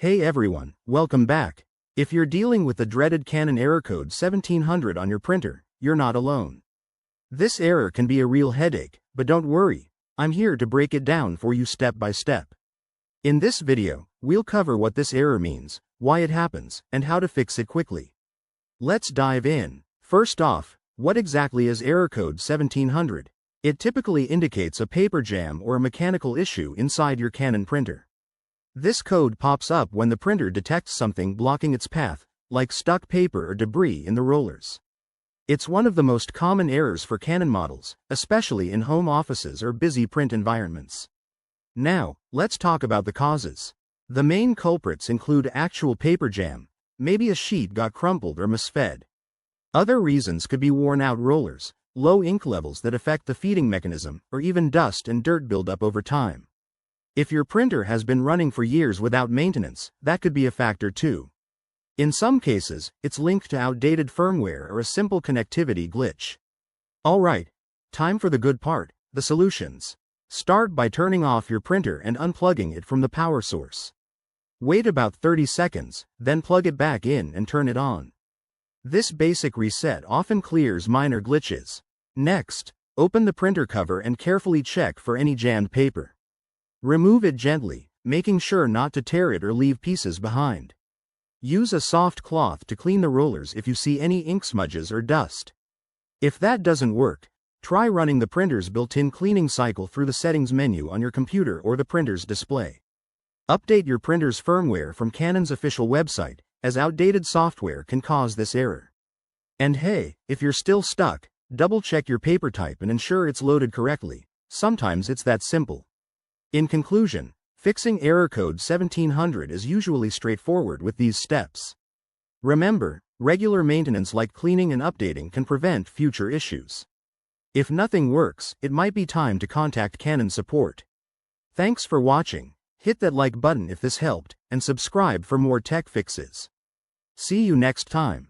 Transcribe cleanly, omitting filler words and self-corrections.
Hey everyone, welcome back. If you're dealing with the dreaded Canon error code 1700 on your printer, you're not alone. This error can be a real headache, but don't worry, I'm here to break it down for you step by step. In this video, we'll cover what this error means, why it happens, and how to fix it quickly. Let's dive in. First off, what exactly is error code 1700? It typically indicates a paper jam or a mechanical issue inside your Canon printer. This code pops up when the printer detects something blocking its path, like stuck paper or debris in the rollers. It's one of the most common errors for Canon models, especially in home offices or busy print environments. Now, let's talk about the causes. The main culprits include actual paper jam, maybe a sheet got crumpled or misfed. Other reasons could be worn out rollers, low ink levels that affect the feeding mechanism, or even dust and dirt buildup over time. If your printer has been running for years without maintenance, that could be a factor too. In some cases, it's linked to outdated firmware or a simple connectivity glitch. Alright, time for the good part, the solutions. Start by turning off your printer and unplugging it from the power source. Wait about 30 seconds, then plug it back in and turn it on. This basic reset often clears minor glitches. Next, open the printer cover and carefully check for any jammed paper. Remove it gently, making sure not to tear it or leave pieces behind. Use a soft cloth to clean the rollers if you see any ink smudges or dust. If that doesn't work, try running the printer's built-in cleaning cycle through the settings menu on your computer or the printer's display. Update your printer's firmware from Canon's official website, as outdated software can cause this error. And hey, if you're still stuck, double-check your paper type and ensure it's loaded correctly. Sometimes it's that simple. In conclusion, fixing error code 1700 is usually straightforward with these steps. Remember, regular maintenance like cleaning and updating can prevent future issues. If nothing works, it might be time to contact Canon support. Thanks for watching. Hit that like button if this helped, and subscribe for more tech fixes. See you next time.